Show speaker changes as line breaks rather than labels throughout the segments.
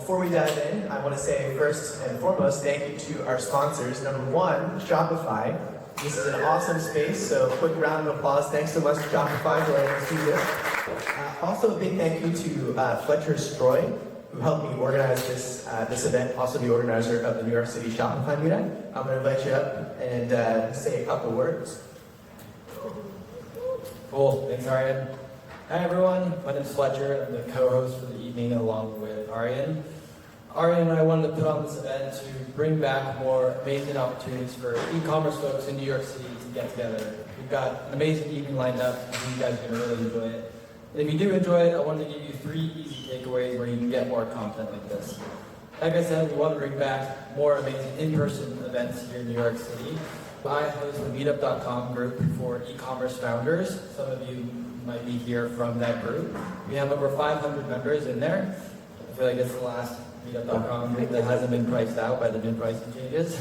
before we dive in, I want to say first and foremost, thank you to our sponsors. Number one, Shopify. This is an awesome space, so quick round of applause. Thanks so much to Shopify for letting us do this. Also, a big thank you to Fletcher Stroy, who helped me organize this event, also the organizer of the New York City Shopify meetup. I'm going to invite you up and say a couple words.
Cool, thanks Arian. Hi everyone, my name is Fletcher. I'm the co-host for the evening along with Arian. Arian and I wanted to put on this event to bring back more amazing opportunities for e-commerce folks in New York City to get together. We've got an amazing evening lined up, and you guys are going to really enjoy it. And if you do enjoy it, I wanted to give you 3 easy takeaways where you can get more content like this. Like I said, we want to bring back more amazing in-person events here in New York City. I host the meetup.com group for e-commerce founders. Some of you might be here from that group. We have over 500 members in there. I feel like it's the last meetup.com group that hasn't been priced out by the new pricing changes.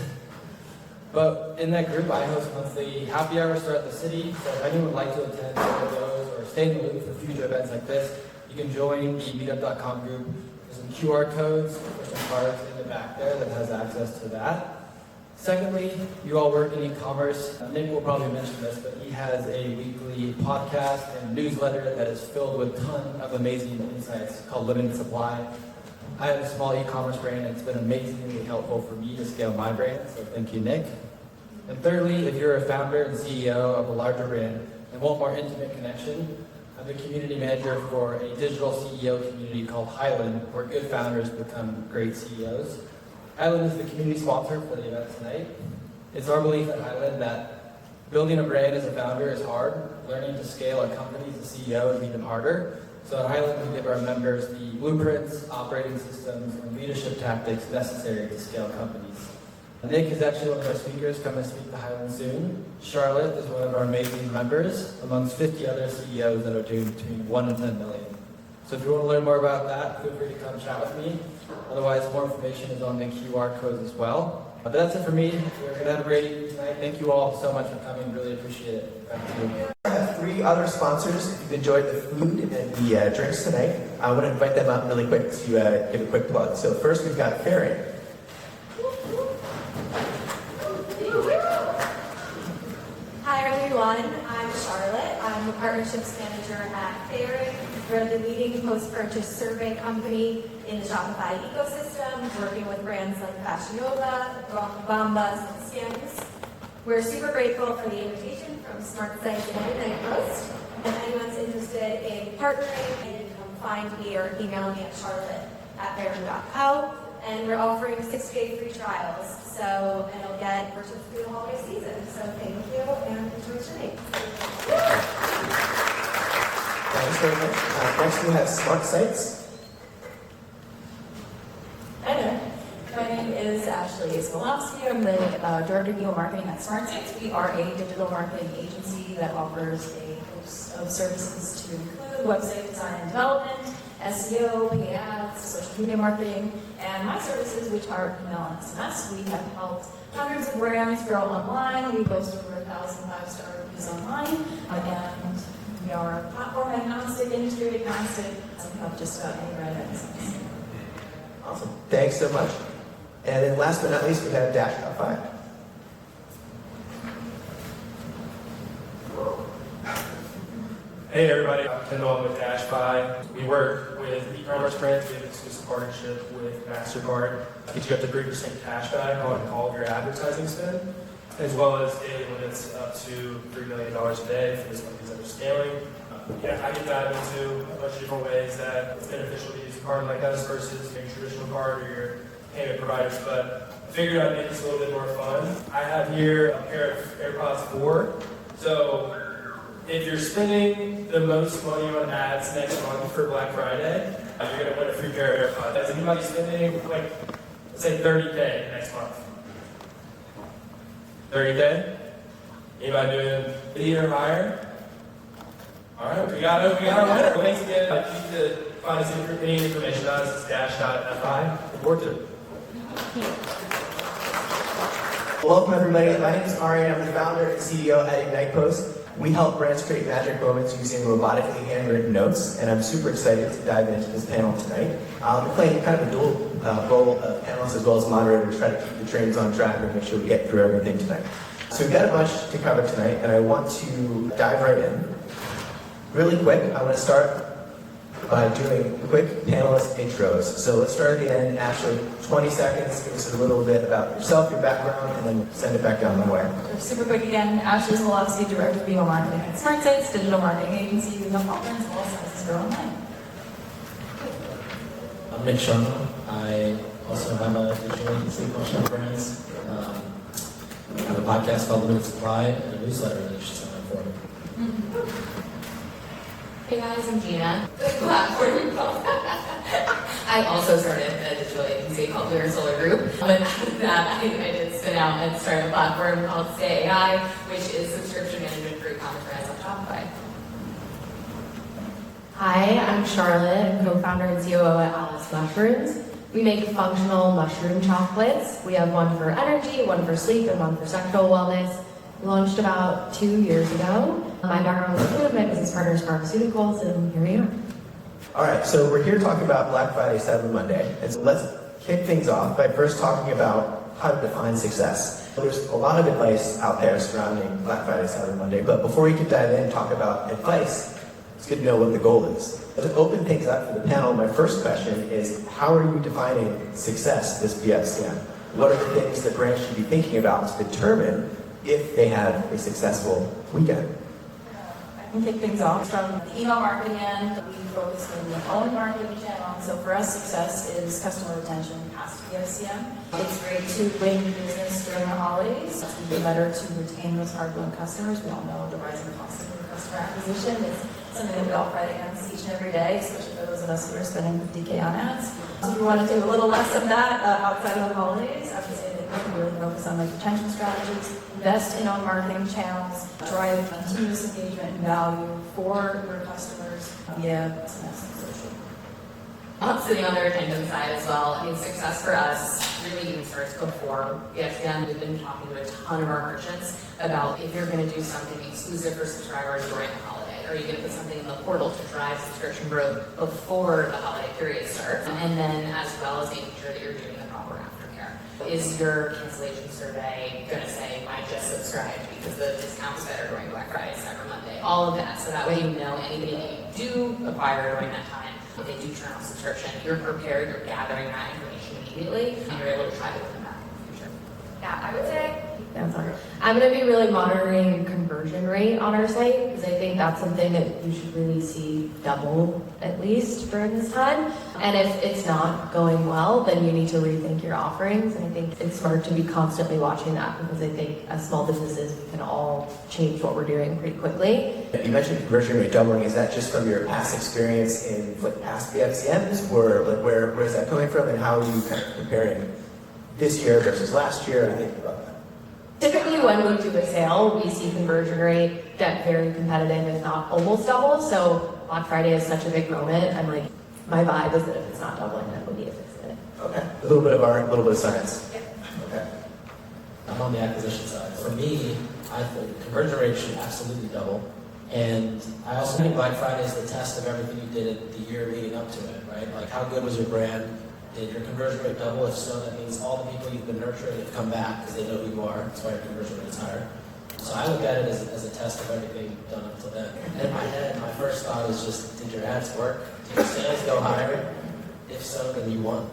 But in that group, I host monthly happy hours throughout the city. So if anyone would like to attend one of those or stay in the loop for future events like this, you can join the meetup.com group. There's some QR codes for some cards in the back there that has access to that. Secondly, you all work in e-commerce. Nick will probably mention this, but he has a weekly podcast and newsletter that is filled with a ton of amazing insights called Limited Supply. I have a small e-commerce brand, and it's been amazingly helpful for me to scale my brand, so thank you, Nick. And thirdly, if you're a founder and CEO of a larger brand and want more intimate connection, I'm the community manager for a digital CEO community called Highland, where good founders become great CEOs. Highland is the community sponsor for the event tonight. It's our belief at Highland that building a brand as a founder is hard. Learning to scale a company as a CEO is even harder. So at Highland, we give our members the blueprints, operating systems, and leadership tactics necessary to scale companies. Nick is actually one of our speakers coming to speak to Highland soon. Charlotte is one of our amazing members, amongst 50 other CEOs that are doing between 1 and 10 million. So if you want to learn more about that, feel free to come chat with me. Otherwise, more information is on the QR codes as well. But that's it for me. We're going to have a great evening tonight. Thank you all so much for coming. Really appreciate it. Back to you.
I have 3 other sponsors. If you've enjoyed the food and the drinks tonight, I want to invite them up really quick to give a quick plug. So first, we've got Arian.
Hi everyone, I'm Charlotte. I'm the partnerships manager at Arian. We're the leading post-purchase survey company in the Shopify ecosystem, working with brands like Fashion Nova, Bombas, and Skims. We're super grateful for the invitation from SmartSites and IgnitePOST. If anyone's interested in partnering, you can come find me or email me at charlotte@arian.co. And we're offering 6-day free trials, so it'll get purchased through the holiday season. So thank you, and enjoy tonight.
Thanks very much. Next, we have SmartSites.
Hi there. My name is Ismailovski. I'm the Director of Digital Marketing at SmartSites. We are a digital marketing agency that offers a host of services to include website design and development, SEO, paid ads, social media marketing, and my services, which are email and SMS. We have helped hundreds of brands grow online. We post over 1,000 5-star reviews online, and we are platform agnostic, industry agnostic, so we help just about any brand that makes sense.
Awesome. Thanks so much. And then last but not least, we have Dash.fi.
Hey everybody, I'm Kendall with Dash.fi. We work with e-commerce brands. We have an exclusive partnership with MasterCard. Get you up to 3% cashback on all of your advertising spend, as well as daily limits up to $3 million a day for those companies that are scaling. I can dive into a bunch of different ways that it's beneficial to use a card like us versus your traditional card or your payment providers, but I figured I'd make this a little bit more fun. I have here a pair of AirPods 4. So if you're spending the most money on ads next month for Black Friday, you're going to win a free pair of AirPods. Is anybody spending, like, let's say $30K next month? $30K? Anybody doing 80 or higher? All right, we got our winner. Thanks again. If you need to find us any information on us, it's dash.fi. Report to it.
Welcome everybody. My name is Arian. I'm the founder and CEO at IgnitePOST. We help brands create magic moments using robotically handwritten notes, and I'm super excited to dive into this panel tonight. We're playing kind of a dual role of panelists as well as moderators, try to keep the trains on track and make sure we get through everything tonight. So we've got a bunch to cover tonight, and I want to dive right in. Really quick, I want to start by doing quick panelist intros. So let's start at the end. Ashley, 20 seconds, give us a little bit about yourself, your background, and then send it back down my way.
Super quick again, Ashley Ismailovski, Director of Email Marketing at SmartSites, digital marketing agency. We help partners of all sizes grow online.
I'm Nick Sharma. I also have a digital agency called Sharma Brands. I have a podcast called Limited Supply and a newsletter that you should sign up for.
Hey guys, I'm Gina. I also started a digital agency called Clear Solar Group. But after that, I did spin out and start a platform called Stay.ai, which is subscription management for e-commerce brands on Shopify.
Hi, I'm Charlotte, co-founder and COO at Alice Mushrooms. We make functional mushroom chocolates. We have one for energy, one for sleep, and one for sexual wellness. We launched about 2 years ago. My background was food, my business partner is pharmaceuticals, and here we are.
All right, so we're here talking about Black Friday, Cyber Monday. And so let's kick things off by first talking about how to define success. There's a lot of advice out there surrounding Black Friday, Cyber Monday, but before we can dive in and talk about advice, it's good to know what the goal is. To open things up for the panel, my first question is, how are you defining success this BFCM? What are the things that brands should be thinking about to determine if they have a successful weekend?
I can kick things off from the email marketing end. We focus on the own marketing channel. So for us, success is customer retention past BFCM. It's great to win business during the holidays. It's even better to retain those hard-won customers. We all know the rising cost of customer acquisition is something that we all fight against each and every day, especially for those of us who are spending $50K on ads. So if we want to do a little less of that outside of the holidays, I would say that we can really focus on like retention strategies, invest in own marketing channels, drive continuous engagement and value for your customers via SMS and social.
Sitting on the retention side as well, I mean, success for us really even starts before BFCM. We've been talking to a ton of our merchants about if you're going to do something exclusive for subscribers during the holiday, or are you going to put something in the portal to drive subscription growth before the holiday period starts, and then as well as making sure that you're doing the proper aftercare. Is your cancellation survey going to say, I just subscribed because the discounts that are during Black Friday, Cyber Monday, all of that, so that way you know anybody that you do acquire during that time, if they do turn on subscription, you're prepared, you're gathering that information immediately, and you're able to try to win them back in the future.
Yeah, I would say, I'm going to be really monitoring conversion rate on our site because I think that's something that you should really see double at least during this time. And if it's not going well, then you need to rethink your offerings. And I think it's smart to be constantly watching that because I think as small businesses, we can all change what we're doing pretty quickly.
You mentioned conversion rate doubling. Is that just from your past experience in past BFCMs, or like where is that coming from, and how are you kind of comparing this year versus last year? I think about that.
Typically, when we do a sale, we see conversion rate get very competitive, if not almost double. So Black Friday is such a big moment. I'm like, my vibe is that if it's not doubling, then we need to fix it.
Okay, a little bit of art, a little bit of science.
Yeah.
Okay.
I'm on the acquisition side. For me, I think conversion rate should absolutely double. And I also think Black Friday is the test of everything you did the year leading up to it, right? Like, how good was your brand? Did your conversion rate double? If so, that means all the people you've been nurturing have come back because they know who you are. That's why your conversion rate is higher. So I look at it as a test of everything done up to then. And in my head, my first thought is just, did your ads work? Did your sales go higher? If so, then you won.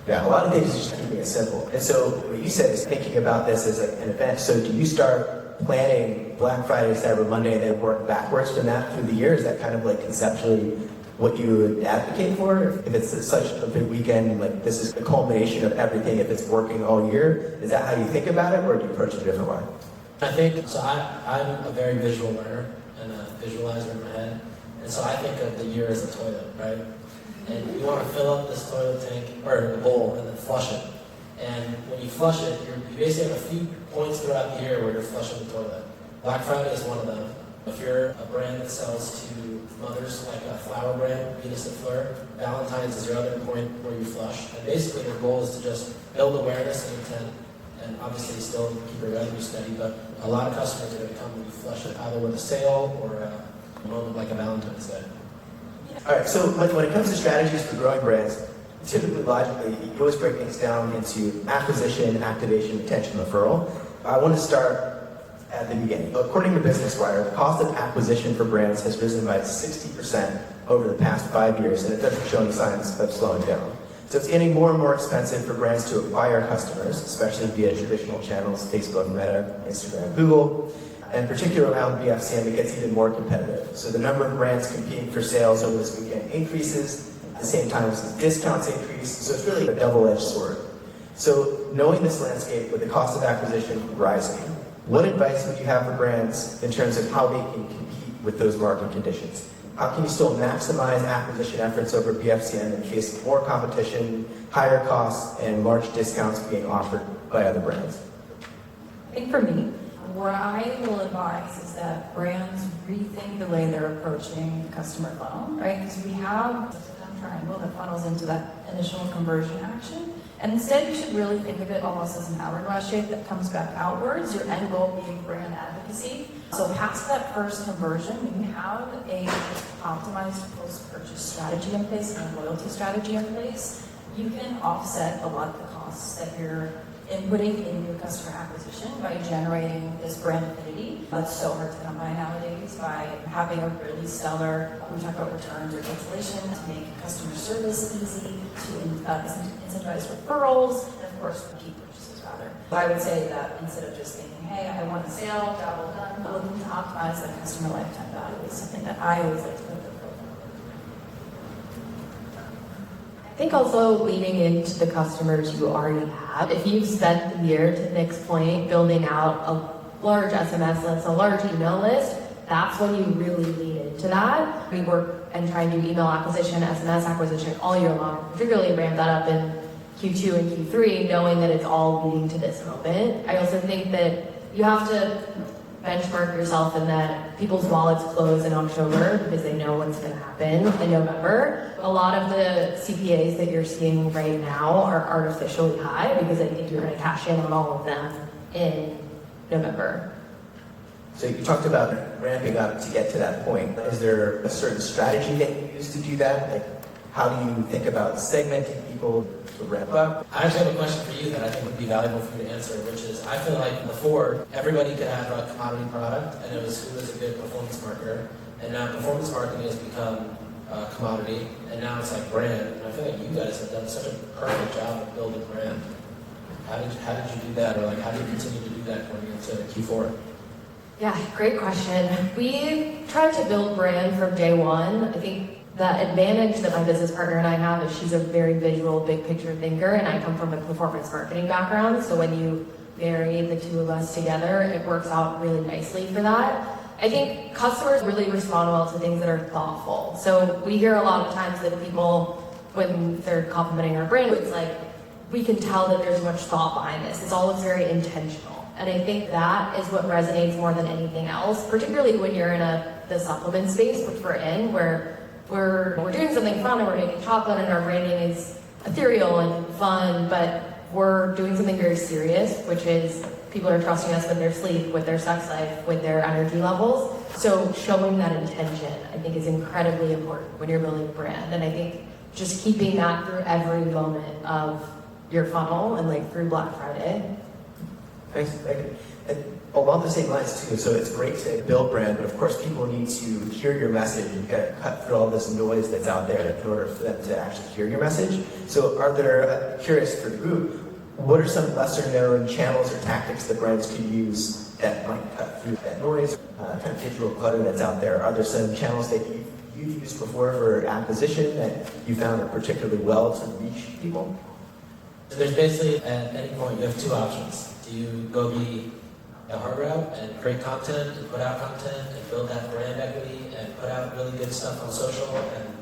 Yeah, a lot of things is just keeping it simple. And so what you said is thinking about this as an event. So do you start planning Black Friday, Cyber Monday, and then work backwards from that through the year? Is that kind of like conceptually what you would advocate for? If it's such a big weekend, like this is the culmination of everything, if it's working all year, is that how you think about it, or do you approach it a different way?
I think, so I'm a very visual learner and a visualizer in my head. And so I think of the year as a toilet, right? And you want to fill up this toilet tank, or the bowl, and then flush it. And when you flush it, you basically have a few points throughout the year where you're flushing the toilet. Black Friday is one of them. If you're a brand that sells to mothers, like a flower brand, Venus and Fleur, Valentine's is your other point where you flush. And basically your goal is to just build awareness and intent, and obviously still keep your revenue steady, but a lot of customers are going to come when you flush it, either with a sale or a moment like a Valentine's Day.
All right, so when it comes to strategies for growing brands, Typically, logically, you always break things down into acquisition, activation, retention, referral. I want to start at the beginning. According to Business Wire, the cost of acquisition for brands has risen by 60% over the past 5 years, and it doesn't show any signs of slowing down. So it's getting more and more expensive for brands to acquire customers, especially via traditional channels, Facebook, Meta, Instagram, Google. And particularly around BFCM, it gets even more competitive. So the number of brands competing for sales over this weekend increases, at the same time as the discounts increase, so it's really a double-edged sword. So knowing this landscape with the cost of acquisition rising, what advice would you have for brands in terms of how they can compete with those market conditions? How can you still maximize acquisition efforts over BFCM in case of more competition, higher costs, and large discounts being offered by other brands?
I think for me, what I will advise is that brands rethink the way they're approaching the customer funnel, right? Because we have a triangle that funnels into that initial conversion action. And instead, you should really think of it almost as an hourglass shape that comes back outwards, your end goal being brand advocacy. So past that first conversion, when you have a optimized post-purchase strategy in place and a loyalty strategy in place, you can offset a lot of the costs that you're inputting in your customer acquisition by generating this brand affinity that's so hard to come by nowadays, by having a really stellar, we talk about returns or cancellation, to make customer service easy, to incentivize referrals, and of course, repeat purchases rather. I would say that instead of just thinking, hey, I want a sale, job well done, looking to optimize that customer lifetime value is something that I always like to put in the profile.
I think also leaning into the customers you already have. If you've spent the year, to Nick's point, building out a large SMS list, a large email list, that's when you really lean into that. We work and try and do email acquisition, SMS acquisition all year long, particularly ramp that up in Q2 and Q3, knowing that it's all leading to this moment. I also think that you have to benchmark yourself in that people's wallets close in October because they know what's going to happen in November. A lot of the CPAs that you're seeing right now are artificially high because I think you're going to cash in on all of them in November.
So you talked about ramping up to get to that point. Is there a certain strategy that you use to do that? Like, how do you think about segmenting people to ramp up?
I actually have a question for you that I think would be valuable for you to answer, which is, I feel like before, everybody could have a commodity product, and it was who was a good performance marketer, and now performance marketing has become a commodity, and now it's like brand, and I feel like you guys have done such a perfect job of building brand. How did you do that, or like, how do you continue to do that going into Q4?
Yeah, great question. We tried to build brand from day one. I think the advantage that my business partner and I have is she's a very visual, big picture thinker, and I come from a performance marketing background. So when you marry the two of us together, it works out really nicely for that. I think customers really respond well to things that are thoughtful. So we hear a lot of times that people, when they're complimenting our brand, it's like, we can tell that there's much thought behind this. It's all very intentional. And I think that is what resonates more than anything else, particularly when you're in the supplement space, which we're in, where we're doing something fun and we're making chocolate and our branding is ethereal and fun, but we're doing something very serious, which is people are trusting us with their sleep, with their sex life, with their energy levels. So showing that intention, I think, is incredibly important when you're building a brand. And I think just keeping that through every moment of your funnel and like through Black Friday.
Thanks. And along the same lines too, so it's great to build brand, but of course people need to hear your message. You've got to cut through all this noise that's out there in order for them to actually hear your message. So are there, curious for the group, what are some lesser known channels or tactics that brands can use that might cut through that noise, kind of digital clutter that's out there? Are there some channels that you've used before for acquisition that you found are particularly well to reach people?
So there's basically, at any point, you have two options. Do you go be a hard route and create content and put out content and build that brand equity and put out really good stuff on social and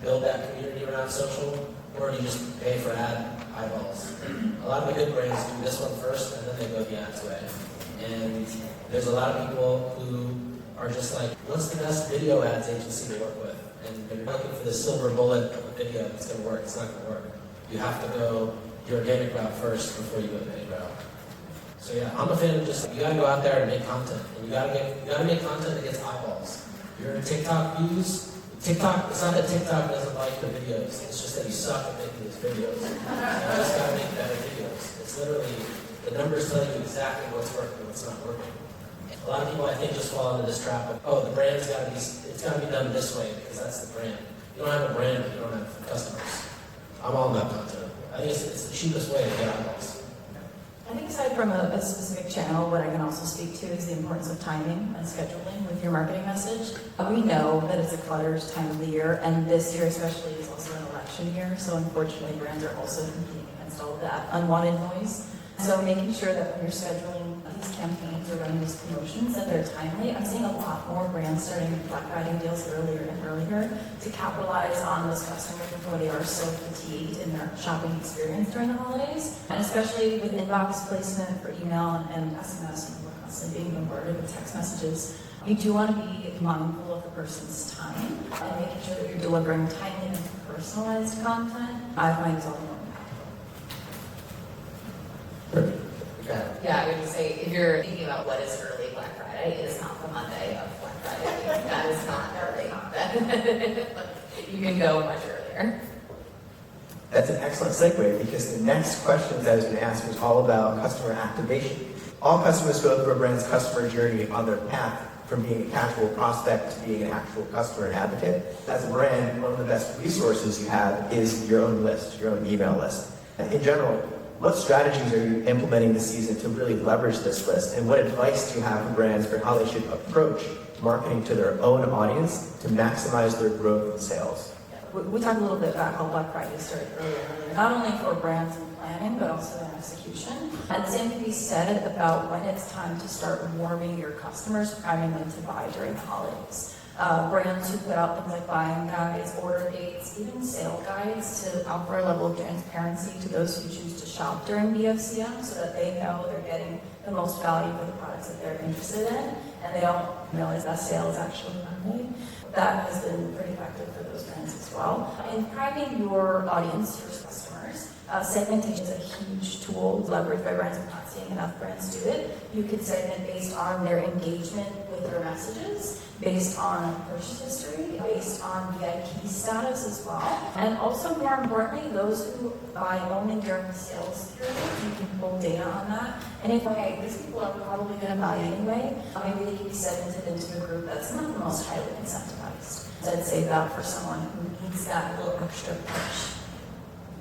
build that community around social, or do you just pay for ad eyeballs? A lot of the good brands do this one first and then they go the ads way. And there's a lot of people who are just like, what's the best video ads agency to work with? And they're looking for the silver bullet of a video that's going to work. It's not going to work. You have to go your organic route first before you go the paid route. So yeah, I'm a fan of just, you gotta go out there and make content. And you gotta make content that gets eyeballs. Your TikTok views TikTok, it's not that TikTok doesn't like the videos, it's just that you suck at making these videos. You just gotta make better videos. It's literally, the numbers tell you exactly what's working and what's not working. A lot of people, I think, just fall into this trap of, oh, the brand's gotta be, it's gotta be done this way because that's the brand. You don't have a brand if you don't have customers. I'm all about content. I think it's the cheapest way to get eyeballs.
I think aside from a specific channel, what I can also speak to is the importance of timing and scheduling with your marketing message. We know that it's a cluttered time of the year, and this year especially is also an election year, so unfortunately brands are also competing against all of that unwanted noise. So making sure that when you're scheduling these campaigns or running these promotions that they're timely. I'm seeing a lot more brands starting Black Friday deals earlier and earlier to capitalize on those customers before they are so fatigued in their shopping experience during the holidays. And especially with inbox placement for email and SMS, and we're constantly being bombarded with text messages. You do want to be mindful of the person's time and making sure that you're delivering timely and personalized content. I find is all
Perfect.
Yeah, I would just say, if you're thinking about what is early Black Friday, it is not the Monday of Black Friday. That is not early. You can go much earlier.
That's an excellent segue because the next question that I was going to ask was all about customer activation. All customers go through a brand's customer journey on their path from being a casual prospect to being an actual customer and advocate. As a brand, one of the best resources you have is your own list, your own email list. In general, what strategies are you implementing this season to really leverage this list? And what advice do you have for brands for how they should approach marketing to their own audience to maximize their growth and sales?
We talked a little bit about how Black Friday started earlier, not only for brands in planning, but also in execution. And the same can be said about when it's time to start warming your customers, priming them to buy during the holidays. Brands who put out things like buying guides, order dates, even sale guides to offer a level of transparency to those who choose to shop during BFCM so that they know they're getting the most value for the products that they're interested in and they don't realize that sale is actually Monday. That has been pretty effective for those brands as well. In priming your audience, your customers, segmentation is a huge tool leveraged by brands. I'm not seeing enough brands do it. You could segment based on their engagement with their messages, based on purchase history, based on VIP status as well. And also, more importantly, those who buy only during the sales period, you can pull data on that. And if, okay, these people are probably going to buy anyway, maybe they can be segmented into a group that's not the most highly incentivized. So I'd say that for someone who needs that little extra push.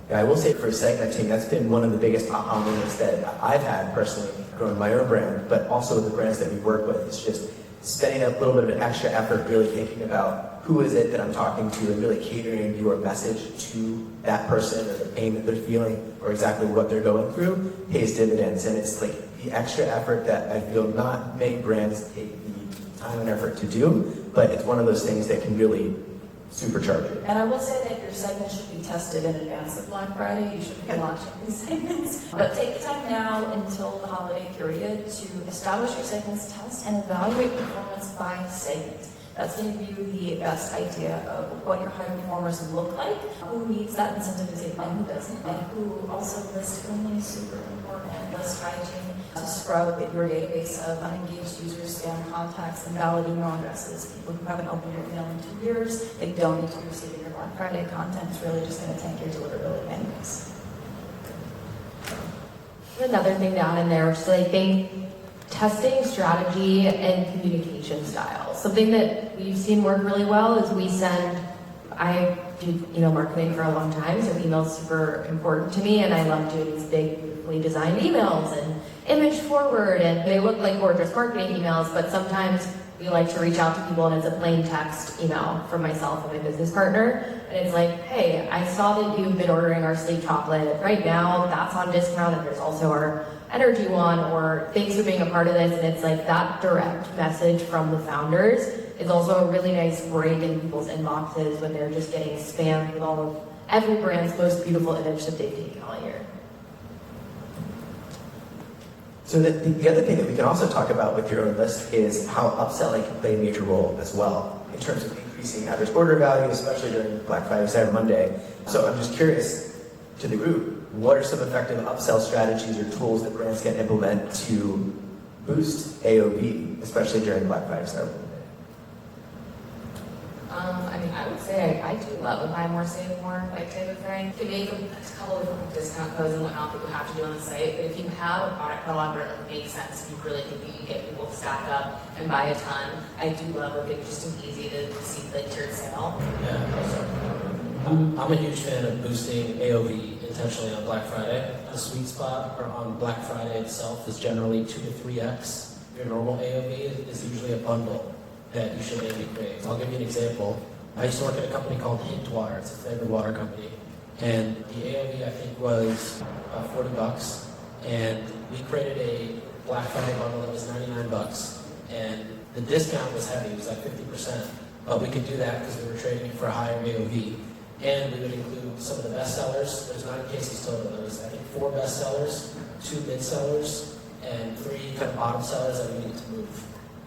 Yeah, I will say for segmenting, that's been one of the biggest aha moments that I've had personally growing my own brand, but also with the brands that we work with. It's just spending a little bit of an extra effort really thinking about who is it that I'm talking to and really catering your message to that person or the pain that they're feeling or exactly what they're going through pays dividends. And it's like the extra effort that I feel not many brands take the time and effort to do, but it's one of those things that can really supercharge it.
And I will say that your segment should be tested in advance of Black Friday. You should be launching these segments. But take the time now until the holiday period to establish your segments test and evaluate performance by segment. That's going to give you the best idea of what your high performers look like, who needs that incentivization and who doesn't, and who also list only super important, list hygiene, to scrub your database of unengaged users, spam contacts, and valid email addresses, people who haven't opened your email in 2 years. They don't need to be receiving your Black Friday content. It's really just going to tank your deliverability anyways.
Another thing down in there, which is I think testing strategy and communication style. Something that we've seen work really well is I do email marketing for a long time, so email's super important to me, and I love doing these big, beautifully designed emails and image forward, and they look like gorgeous marketing emails, but sometimes we like to reach out to people and it's a plain text email from myself and my business partner, and it's like, hey, I saw that you've been ordering our sleep chocolate. Right now, that's on discount, and there's also our energy one, or thanks for being a part of this, and it's like that direct message from the founders is also a really nice break in people's inboxes when they're just getting spammed with all of every brand's most beautiful image that they've taken all year.
So the other thing that we can also talk about with your own list is how upselling can play a major role as well in terms of increasing average order value, especially during Black Friday, Cyber Monday. So I'm just curious to the group, what are some effective upsell strategies or tools that brands can implement to boost AOV, especially during Black Friday, Cyber Monday?
I mean, I would say I do love a buy more, save more, like type of thing. You can make a couple of different discount codes and whatnot that you have to do on the site, but if you have a product catalog where it makes sense, and you really think that you can get people to stack up and buy a ton, I do love a big, just an easy to see like tiered sale.
Yeah, I'm a huge fan of boosting AOV intentionally on Black Friday. The sweet spot or on Black Friday itself is generally 2 to 3x. Your normal AOV is usually a bundle that you should maybe create. I'll give you an example. I used to work at a company called Hint Water. It's a flavored water company. And the AOV, I think, was $40. And we created a Black Friday bundle that was $99. And the discount was heavy. It was like 50%. But we could do that because we were trading for a higher AOV. And we would include some of the best sellers. There's 9 cases total. There was, I think, 4 best sellers, 2 mid sellers, and 3 kind of bottom sellers that we needed to move.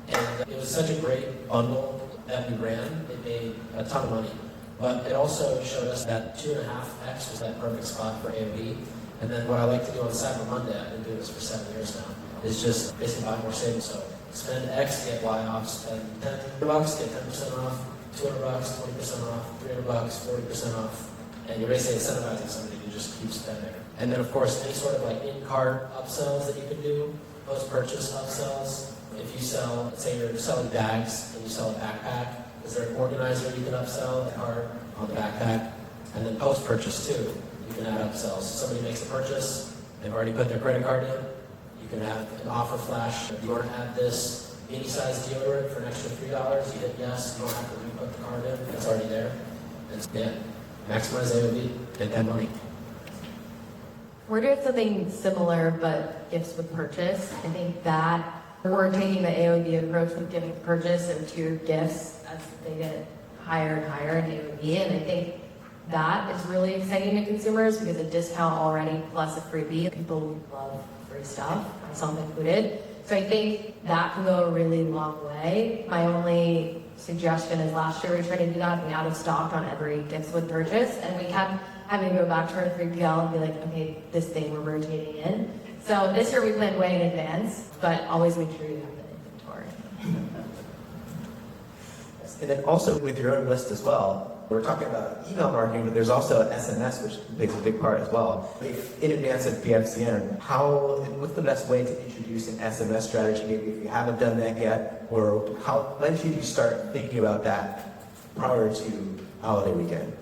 And it was such a great bundle that we ran. It made a ton of money. But it also showed us that 2.5x was that perfect spot for AOV. And then what I like to do on Cyber Monday, I've been doing this for 7 years now, is just basically buy more savings. So spend X, get Y off, spend $10, get 10% off, $200, 20% off, $300, 40% off. And you're basically incentivizing somebody to just keep spending. And then of course, any sort of like in-cart upsells that you can do, post-purchase upsells. If you sell, let's say you're selling bags and you sell a backpack, is there an organizer you can upsell a card on the backpack? And then post-purchase too, you can add upsells. Somebody makes a purchase, they've already put their credit card in, you can have an offer flash. If you want to add this mini-sized deodorant for an extra $3, you hit yes, you don't have to re-put the card in, it's already there. And yeah, maximize AOV, get that money.
We're doing something similar, but gifts with purchase. I think that we're taking the AOV approach with giving purchase and tiered gifts as they get higher and higher in AOV. And I think that is really exciting to consumers because a discount already plus a freebie. People love free stuff, myself included. So I think that can go a really long way. My only suggestion is last year we tried to do that, be out of stock on every gifts with purchase, and we kept having to go back to our 3PL and be like, okay, this thing we're rotating in. So this year we planned way in advance, but always make sure you have the inventory.
And then also with your own list as well, we're talking about email marketing, but there's also SMS, which plays a big part as well. If in advance of BFCM, what's the best way to introduce an SMS strategy? Maybe if you haven't done that yet, or when should you start thinking about that prior to holiday weekend?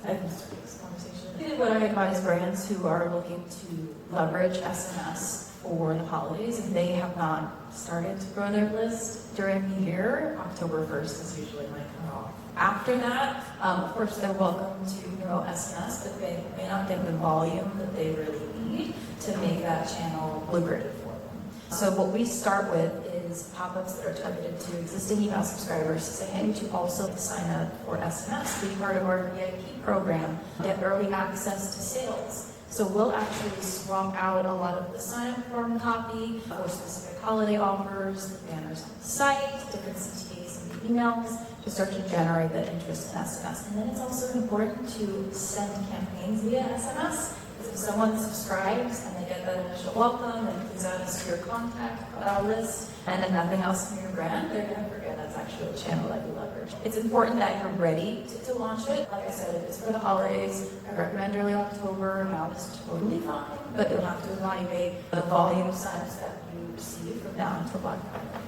I can start this conversation. What I advise brands who are looking to leverage SMS for the holidays, if they have not started to grow their list during the year, October 1st is usually my cutoff. After that, of course, they're welcome to grow SMS, but they may not get the volume that they really need to make that channel lucrative for them. So what we start with is pop-ups that are targeted to existing email subscribers to say, hey, would you also sign up for SMS, be part of our VIP program, get early access to sales. So we'll actually swap out a lot of the sign-up form copy for specific holiday offers, the banners on the site, different CTAs in the emails to start to generate that interest in SMS. And then it's also important to send campaigns via SMS. Because if someone subscribes and they get that initial welcome and please add us to your contact list, and then nothing else in your brand, they're going to forget that's actually a channel that you leverage. It's important that you're ready to launch it. Like I said, if it's for the holidays, I recommend early October. Now is totally fine, but you'll have to evaluate the volume of signs that you receive from now until Black Friday.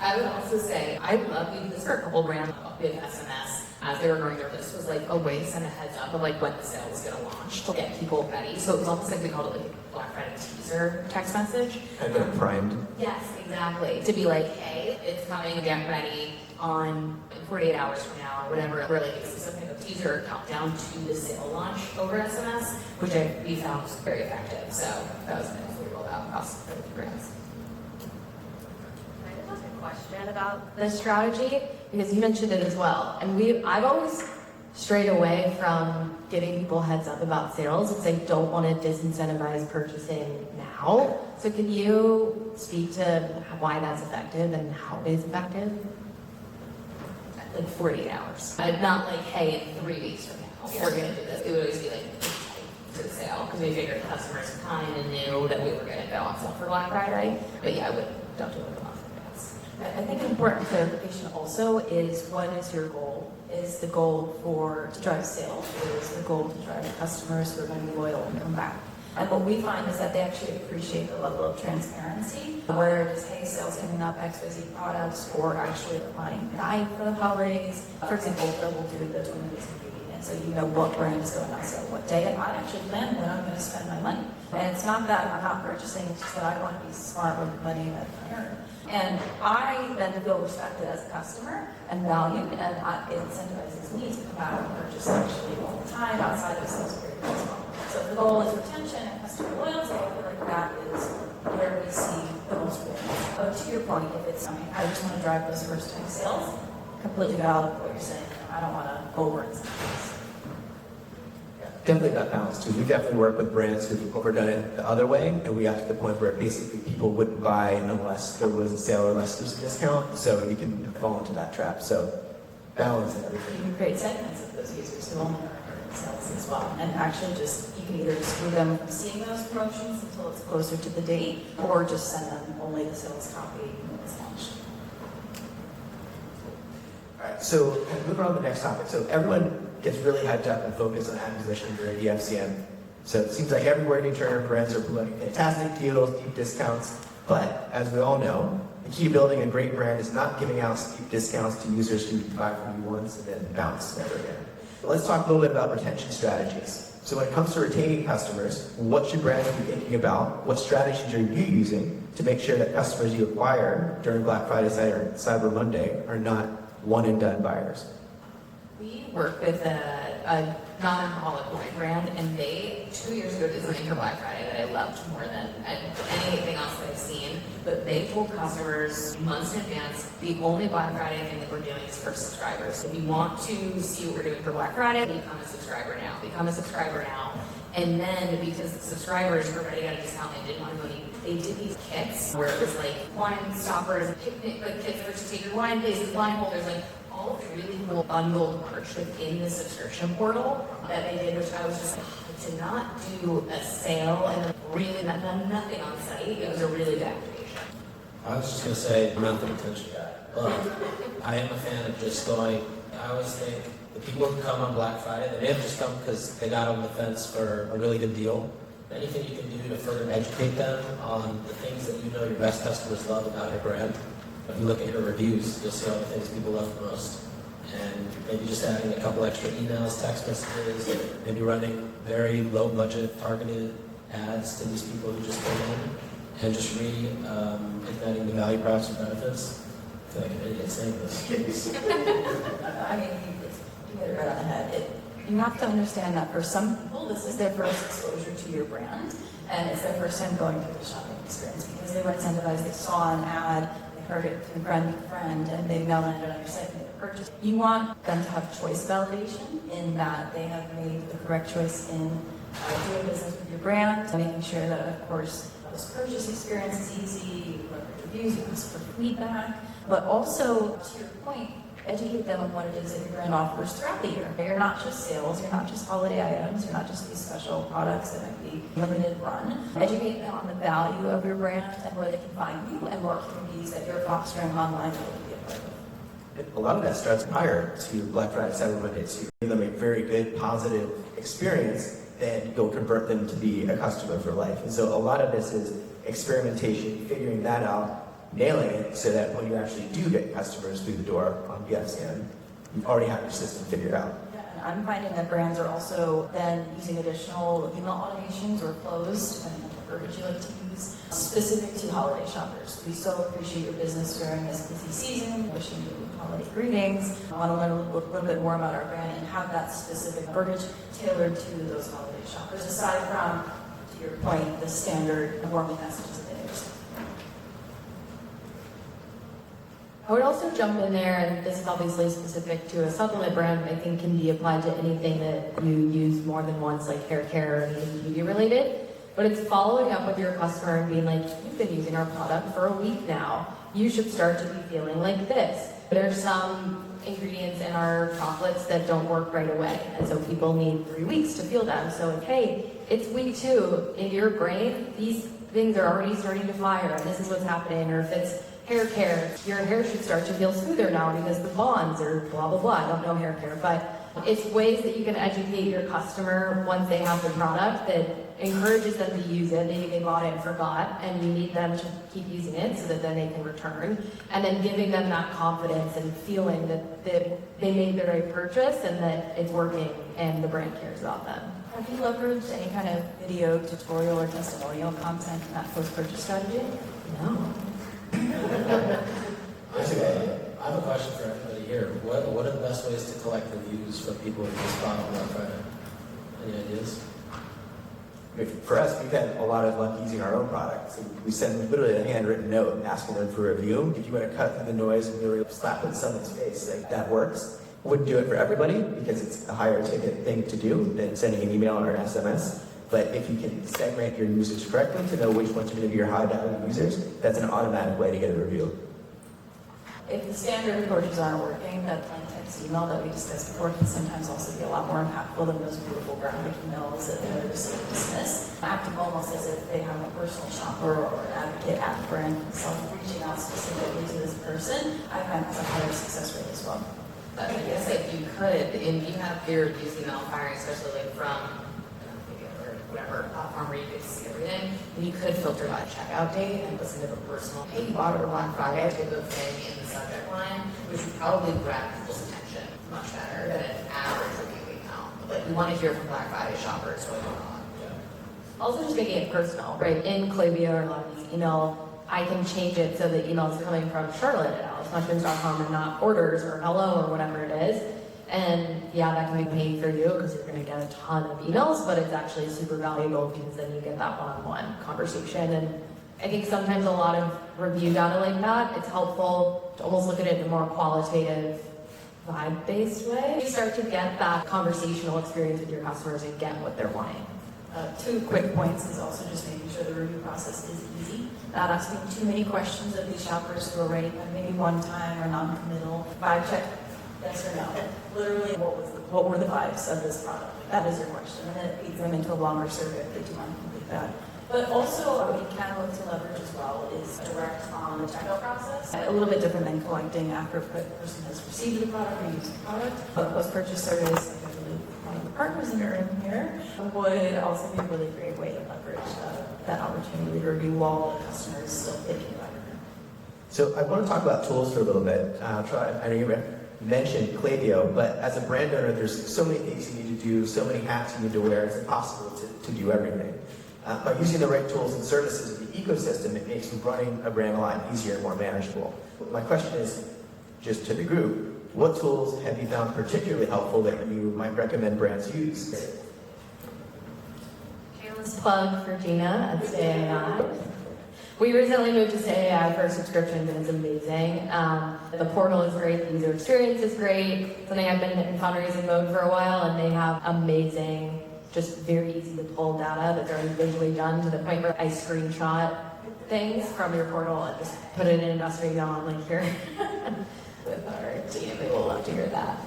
I would also say, I love, we did this for a couple brands with SMS as they were growing their list, was like a way to send a heads up of like when the sale was going to launch to get people ready. So it was almost like we called it like a Black Friday teaser text message.
Kind of primed.
Yes, exactly. To be like, hey, it's coming, get ready on 48 hours from now, or whatever. We're like, it's some kind of teaser countdown to the sale launch over SMS, which we found was very effective. So that was nice. We rolled out across the brands.
Question about this strategy because you mentioned it as well, and I've always strayed away from giving people heads up about sales because I don't want to disincentivize purchasing now. So can you speak to why that's effective and how it is effective?
Like 48 hours. Not like, hey, in 3 weeks from now, we're going to do this. It would always be like to the sale because we figured customers kind of knew that we were going to go on sale for Black Friday. But yeah, don't do it a month in advance.
I think an important clarification also is what is your goal? Is the goal to drive sales? Or is the goal to drive customers who are going to be loyal and come back? And what we find is that they actually appreciate the level of transparency, whether it is, hey, sales coming up, XYZ products, or actually applying guide for the holidays. For example, we'll do the 20 days of beauty, and so you know what brand is going on sale what day, and I actually plan when I'm going to spend my money. And it's not that I'm not purchasing, it's just that I want to be smart with the money that I earn. And I then feel respected as a customer and valued, and it incentivizes me to come out and purchase actually all the time outside of sales periods as well. So if the goal is retention and customer loyalty, I feel like that is where we see the most wins. But to your point, if it's, I just want to drive those first time sales, completely valid what you're saying. I don't want to over incentivize.
Definitely that balance too. We definitely work with brands who've overdone it the other way, and we got to the point where basically people wouldn't buy unless there was a sale or unless there's a discount, so you can fall into that trap. So balance and everything.
You can create segments of those users who only are sales as well, and actually you can either exclude them from seeing those promotions until it's closer to the date, or just send them only the sales copy when it's launched.
All right, so moving on to the next topic. So everyone gets really hyped up and focused on acquisition during BFCM. So it seems like everywhere you turn, brands are promoting fantastic deals, deep discounts. But as we all know, the key to building a great brand is not giving out steep discounts to users who buy from you once and then bounce never again. Let's talk a little bit about retention strategies. So when it comes to retaining customers, what should brands be thinking about? What strategies are you using to make sure that customers you acquire during Black Friday or Cyber Monday are not one-and-done buyers?
We work with a non-alcoholic wine brand, and they 2 years ago did something for Black Friday that I loved more than anything else that I've seen. But they told customers months in advance, the only Black Friday thing that we're doing is for subscribers. If you want to see what we're doing for Black Friday, become a subscriber now. Become a subscriber now. And then, because the subscribers, everybody got a discount, they didn't want to go any. They did these kits where it was like wine stoppers, picnic kits for to take your wine places, wine holders, like all of the really cool bundled merch within the subscription portal that they did, which I was just like, to not do a sale and really nothing on site. It was a really good activation.
I was just going to say, I'm not the retention guy, but I am a fan of just going. I always think the people who come on Black Friday, they may have just come because they got on the fence for a really good deal. Anything you can do to further educate them on the things that you know your best customers love about your brand. If you look at your reviews, you'll see all the things people love most. And maybe just adding a couple extra emails, text messages, maybe running very low budget targeted ads to these people who just come in, and just igniting the value props and benefits. I feel like an idiot saying this.
I mean, you hit it right on the head. You have to understand that for some people, this is their first exposure to your brand, and it's their first time going through the shopping experience because they were incentivized, they saw an ad, they heard it from friend to friend, and they've now landed on your site and made a purchase. You want them to have choice validation in that they have made the correct choice in doing business with your brand, making sure that, of course, this purchase experience is easy, you look at reviews, you ask for feedback, but also, to your point, educate them on what it is that your brand offers throughout the year. You're not just sales, you're not just holiday items, you're not just these special products that might be limited run. Educate them on the value of your brand and where they can find you and what communities that you're fostering online that will be a part of.
A lot of that starts prior to Black Friday, Cyber Monday, so you give them a very good, positive experience, then you'll convert them to be a customer for life. And so a lot of this is experimentation, figuring that out, nailing it so that when you actually do get customers through the door on BFCM, you already have your system figured out.
Yeah, and I'm finding that brands are also then using additional email automations or flows, depending on what verbiage you like to use, specific to holiday shoppers. We so appreciate your business during this busy season, wishing you holiday greetings. I want to learn a little bit more about our brand and have that specific verbiage tailored to those holiday shoppers, aside from, to your point, the standard warming messages that they receive.
I would also jump in there, and this is obviously specific to a supplement brand, but I think can be applied to anything that you use more than once, like hair care or anything beauty related. But it's following up with your customer and being like, you've been using our product for a week now. You should start to be feeling like this. There's some ingredients in our chocolates that don't work right away, and so people need 3 weeks to feel them. So, hey, it's week 2. In your brain, these things are already starting to fire, and this is what's happening. Or if it's, hair care. Your hair should start to feel smoother now because the bonds are blah, blah, blah. I don't know hair care, but it's ways that you can educate your customer once they have the product that encourages them to use it. Maybe they bought it and forgot, and you need them to keep using it so that then they can return. And then giving them that confidence and feeling that they made the right purchase and that it's working and the brand cares about them.
Have you leveraged any kind of video tutorial or testimonial content in that post-purchase strategy?
No.
I have a question for everybody here. What are the best ways to collect reviews from people who just bought on Black Friday? Any ideas?
For us, we've had a lot of luck using our own products. So we send literally a handwritten note asking them for a review. If you want to cut through the noise and really slap it in someone's face, like, that works. Wouldn't do it for everybody because it's a higher ticket thing to do than sending an email or an SMS. But if you can segment your users correctly to know which ones are going to be your high value users, that's an automatic way to get a review.
If the standard approaches aren't working, that plain text email that we discussed before can sometimes also be a lot more impactful than those beautiful graphic emails that they're just dismiss. Acting almost as if they have a personal shopper or advocate at the brand themselves reaching out specifically to this person, I find that's a higher success rate as well.
But I guess if you could, if you have peer reviews email firing, especially like from whatever platform where you could see everything, and you could filter by checkout date and listen to the personal, hey, you bought it on Friday type of thing in the subject line, which would probably grab people's attention much better than an average review email. Like, we want to hear from Black Friday shoppers what's going on.
Also just making it personal, right? In Klaviyo or a lot of these email, I can change it so the email is coming from Charlotte at AlexMushrooms.com and not orders or hello or whatever it is. And yeah, that can be pain for you because you're going to get a ton of emails, but it's actually super valuable because then you get that one-on-one conversation. And I think sometimes a lot of review data like that, it's helpful to almost look at it in a more qualitative, vibe-based way. You start to get that conversational experience with your customers and get what they're wanting.
2 quick points is also just making sure the review process is easy. Not asking too many questions of these shoppers who are ready, maybe one time or non-committal. Vibe check, yes or no. Literally, what were the vibes of this product? That is your question. And then it feeds them into a longer survey if they do want to complete that. But also, what we can look to leverage as well is direct on the checkout process. A little bit different than collecting after a person has received the product or used the product. But post-purchase surveys, like I believe one of the partners in the room here, would also be a really great way to leverage that opportunity to review while the customer is still thinking about it.
So I want to talk about tools for a little bit. I know you mentioned Klaviyo, but as a brand owner, there's so many things you need to do, so many hats you need to wear, it's impossible to do everything. By using the right tools and services of the ecosystem, it makes running a brand a lot easier and more manageable. My question is, just to the group, what tools have you found particularly helpful that you might recommend brands use?
Shameless plug for Gina at Stay.ai. We recently moved to Stay.ai for subscriptions and it's amazing. The portal is great, the user experience is great. Something I've been in fundraising mode for a while and they have amazing, just very easy to pull data that's already visually done to the point where I screenshot things from your portal and just put it in an industry email link here with our team. We will love to hear that.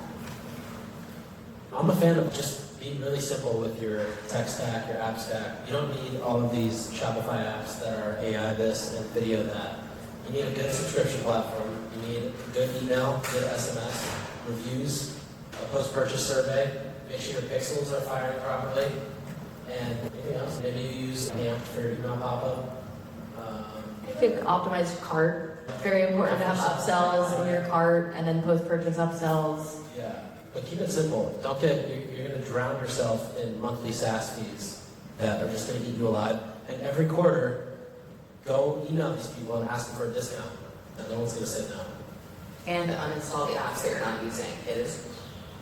I'm a fan of just being really simple with your tech stack, your app stack. You don't need all of these Shopify apps that are AI this and video that. You need a good subscription platform. You need good email, good SMS, reviews, a post-purchase survey. Make sure your pixels are firing properly. And anything else? Maybe you use AMP for your email pop-up.
I think optimized cart. Very important to have upsells in your cart and then post-purchase upsells.
Yeah, but keep it simple. Don't get, you're going to drown yourself in monthly SaaS fees that are just going to eat you alive. And every quarter, go email these people and ask them for a discount. And no one's going to say no.
And uninstall the apps that you're not using. It is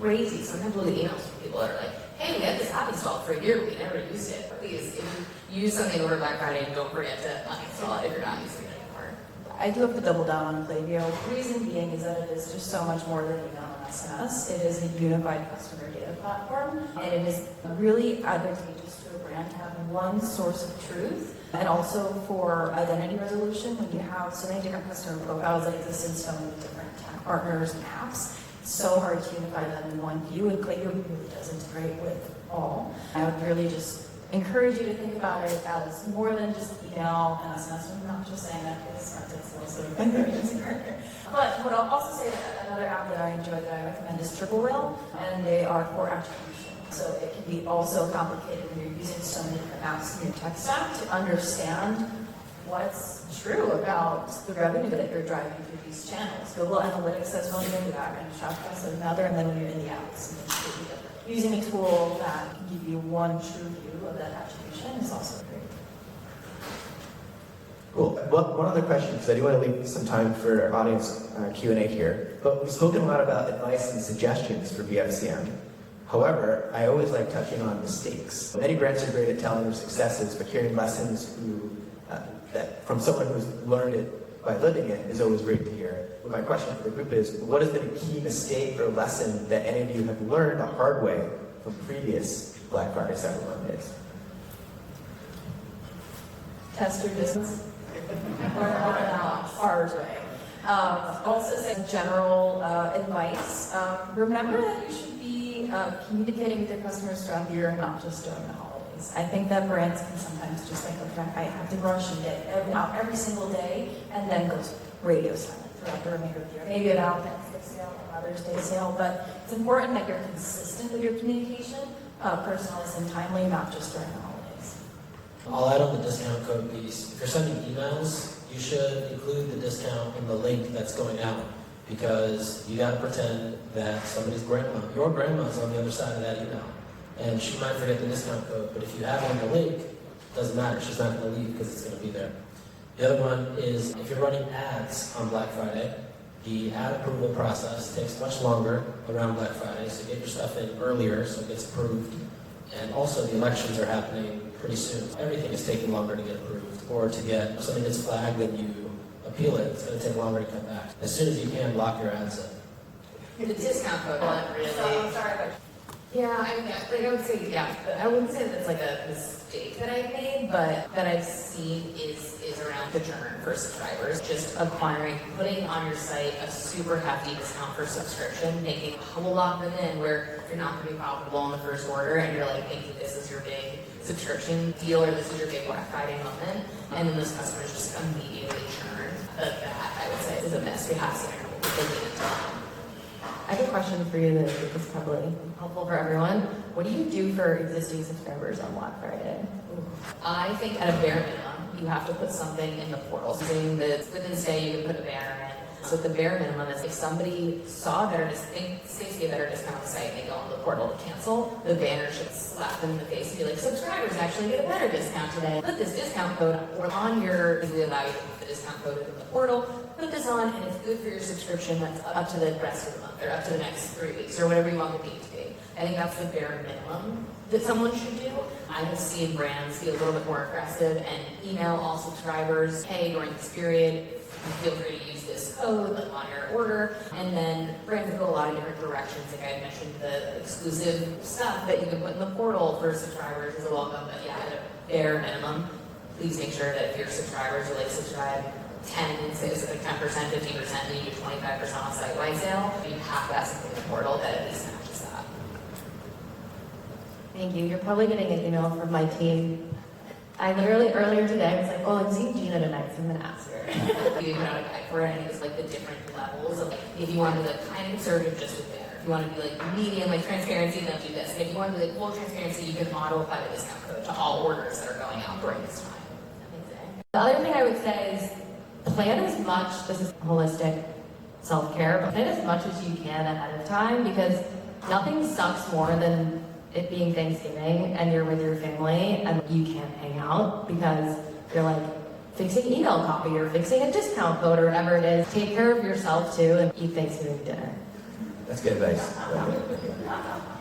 crazy. Sometimes we'll get emails from people that are like, hey, we had this app installed for a year, we never used it. Please, if you use something over Black Friday, don't forget to uninstall it if you're not using it anymore.
I do have to double down on Klaviyo. The reason being is that it is just so much more than email and SMS. It is a unified customer data platform, and it is really advantageous to a brand to have one source of truth. And also for identity resolution, when you have so many different customer profiles that exist in so many different tech partners and apps, it's so hard to unify them in one view, and Klaviyo really does integrate with all. I would really just encourage you to think about it as more than just email and SMS. I'm not just saying that because SmartSites is also a good agency partner. But what I'll also say that another app that I enjoy that I recommend is Triple Whale, and they are for attribution. So it can be also complicated when you're using so many different apps in your tech stack to understand what's true about the revenue that you're driving through these channels. Google Analytics says one thing, the back end Shopify says another, and then when you're in the apps, it's completely different. Using a tool that can give you one true view of that attribution is also great.
Cool. Well, one other question, because I do want to leave some time for our audience Q&A here. But we've spoken a lot about advice and suggestions for BFCM. However, I always like touching on mistakes. Many brands are great at telling their successes, but hearing lessons that from someone who's learned it by living it is always great to hear. But my question for the group is, what has been a key mistake or lesson that any of you have learned the hard way from previous Black Friday Cyber Mondays?
Test your distance. Or ours way. Also, say general advice. Remember that you should be communicating with your customers throughout the year and not just during the holidays. I think that brands can sometimes just think, okay, I have to rush and get out every single day, and then goes radio silent throughout the remainder of the year. Maybe about Thanksgiving sale or Mother's Day sale, but it's important that you're consistent with your communication, personalized and timely, not just during the holidays.
I'll add on the discount code piece. If you're sending emails, you should include the discount in the link that's going out, because you gotta pretend that somebody's grandma, your grandma's on the other side of that email, and she might forget the discount code, but if you have it on the link, it doesn't matter, she's not gonna leave because it's gonna be there. The other one is, if you're running ads on Black Friday, the ad approval process takes much longer around Black Friday, so get your stuff in earlier so it gets approved. And also the elections are happening pretty soon. Everything is taking longer to get approved, or to get something that's flagged and you appeal it, it's going to take longer to come back. As soon as you can, lock your ads in.
The discount code one really.
I'm sorry, but
Yeah, I mean, like I would say, yeah, but I wouldn't say that it's like a mistake that I've made, but that I've seen is around the churn for subscribers. Just acquiring, putting on your site a super hefty discount for subscription, making a whole lot of them in where you're not going to be profitable in the first order, and you're like thinking this is your big subscription deal or this is your big Black Friday moment, and then those customers just immediately churn. That I would say is a miss. We have to thinking into that.
I have a question for you that is probably helpful for everyone. What do you do for existing subscribers on Black Friday?
I think at a bare minimum, you have to put something in the portal. So within Stay, you can put a banner in. So at the bare minimum is if somebody saw a better a better discount on the site and they go on the portal to cancel, the banner should slap them in the face and be like, subscribers actually get a better discount today. Put this discount code or on your, we allow you to put the discount code in the portal, put this on, and it's good for your subscription. That's up to the rest of the month or up to the next 3 weeks or whatever you want the date to be. I think that's the bare minimum that someone should do. I have seen brands be a little bit more aggressive and email all subscribers, hey, during this period, feel free to use this code like on your order, and then brands can go a lot of different directions. Like I mentioned, the exclusive stuff that you can put in the portal for subscribers is a welcome, but yeah, at a bare minimum, please make sure that if your subscribers are like subscribe 10, say it's like 10%, 15%, and you do 25% on site-wide sale, you have to have something in the portal that at least matches that.
Thank you. You're probably getting an email from my team. I literally earlier today was like, oh, I'm seeing Gina tonight, so I'm gonna ask her.
You put out a guide for it, and it's like the different levels of like, if you want to be like kind of conservative, just with banner. If you want to be like medium, like transparency, then do this. And if you want to be like full transparency, you can auto apply the discount code to all orders that are going out during this time.
The other thing I would say is plan as much, this is holistic self-care, but plan as much as you can ahead of time, because nothing sucks more than it being Thanksgiving and you're with your family and you can't hang out because you're like fixing email copy or fixing a discount code or whatever it is. Take care of yourself too and eat Thanksgiving dinner.
That's good advice.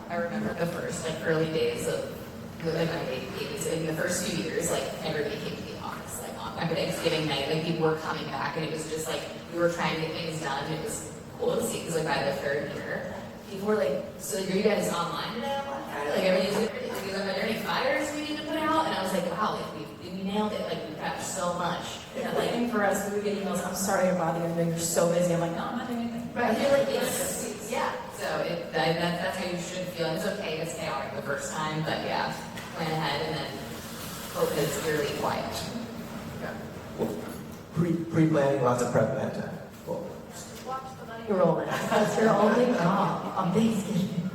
I remember the first like early days of like my babies in the first few years, like everybody came to the office like on Thanksgiving night, like people were coming back and it was just like we were trying to get things done. It was cool to see because like by the third year, people were like, so are you guys online now? Like everything's good. Are there any fires we need to put out? And I was like, wow, like we nailed it. Like we got so much.
Yeah, like for us, we would get emails, I'm sorry to bother you, I know you're so busy. I'm like, no, I'm not doing anything.
Right. I feel like it's, yeah. So that's how you should feel. It's okay, it's chaotic the first time, but yeah, plan ahead and then hope that it's eerily quiet.
Pre-planning, lots of prep ahead of time. Cool.
Watch the money roll in. That's your only job on Thanksgiving.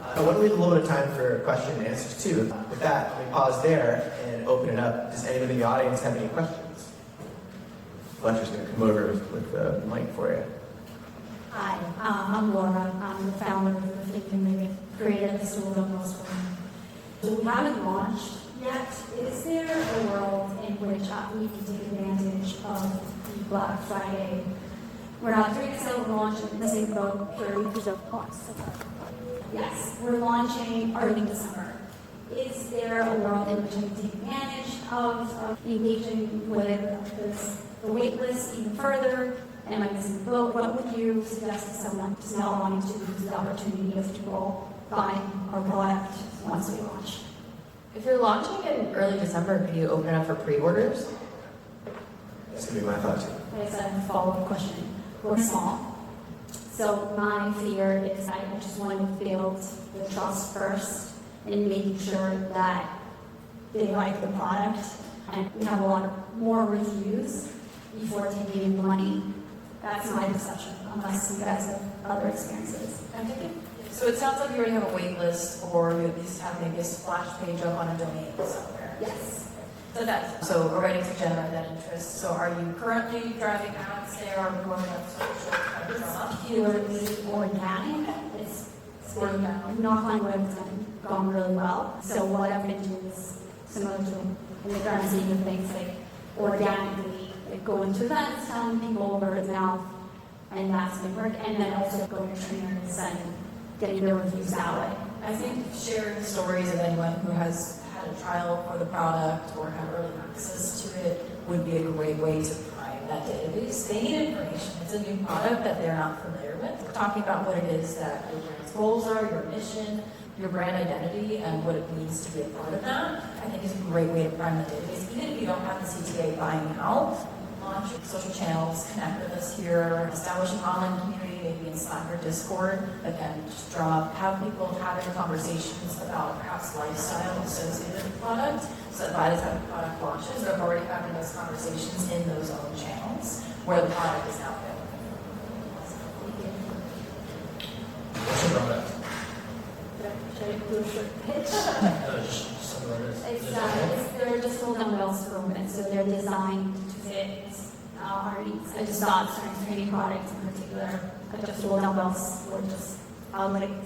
I want to leave a little bit of time for question and answers too. With that, let me pause there and open it up. Does anybody in the audience have any questions? Fletcher's going to come over with the mic for you.
Hi, I'm Laura. I'm the founder of the Think and Make It creative school of Wellspring. So we haven't launched yet. Is there a world in which we can take advantage of the Black Friday? We're not 3% launching the same boat for weeks of costs. Yes, we're launching early December. Is there a world in which we can take advantage of engaging with the wait list even further? And like this book, what would you suggest to someone who's not wanting to lose the opportunity of people buying our product once we launch?
If you're launching in early December, can you open it up for pre-orders?
That's going to be my thought too.
I guess I have a follow-up question. We're small. So my fear is I just want to build the trust first and making sure that they like the product and we have a lot more reviews before taking in the money. That's my perception, unless you guys have other experiences.
So it sounds like you already have a wait list, or you at least have maybe a splash page up on a domain somewhere.
Yes.
So already to generate that interest. So are you currently driving ads there or going up social?
It's purely organic. It's been, knock on wood, it's gone really well. So what I've been doing is similar to in the current scene of things like organically going to events, telling people word of mouth, and that's been work. And then also going to trainers and getting their reviews that way.
I think sharing stories of anyone who has had a trial for the product or have early access to it would be a great way to prime that database. They need information. It's a new product that they're not familiar with. We're talking about what it is that your brand's goals are, your mission, your brand identity, and what it means to be a part of that. I think is a great way to prime the database. Even if you don't have the CTA buying out, launch social channels, connect with us here, establish an online community, maybe in Slack or Discord. Again, just have people having conversations about perhaps lifestyle associated with the product, so that by the time the product launches, they're already having those conversations in those own channels where the product is out there.
What's your product?
Should I do a short pitch?
No, just some of it.
They're just little dumbbells for women, so they're designed to fit our needs. I just thought strength training products in particular, adjustable dumbbells were just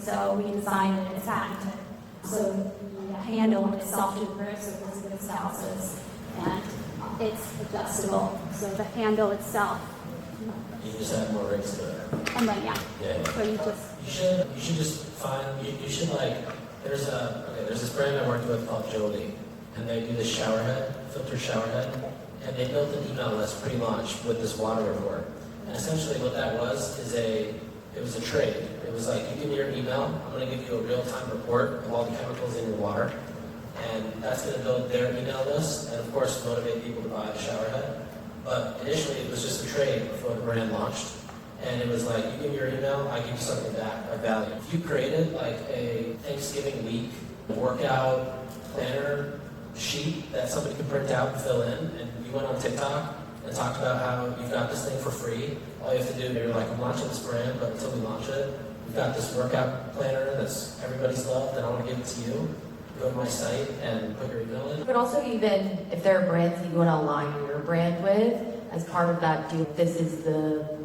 so we designed it and it's patented. So the handle is soft to the grip, so there's good spouses, and it's adjustable. So the handle itself,
You just add more rings to it.
and then
Yeah.
so you just.
You should just find, you should like, there's this brand I worked with called Jolie, and they do this shower head, filter shower head, and they built an email list pre-launch with this water report. And essentially what that was is it was a trade. It was like, you give me your email, I'm gonna give you a real-time report of all the chemicals in your water, and that's gonna build their email list, and of course motivate people to buy the shower head. But initially it was just a trade before the brand launched. And it was like, you give me your email, I give you something back of value. If you created like a Thanksgiving week workout planner sheet that somebody could print out and fill in, and you went on TikTok and talked about how you've got this thing for free, all you have to do, you're like, I'm launching this brand, but until we launch it, we've got this workout planner that's everybody's loved, and I want to give it to you. Go to my site and put your email in.
But also even if there are brands that you want to align your brand with, as part of that deal, this is the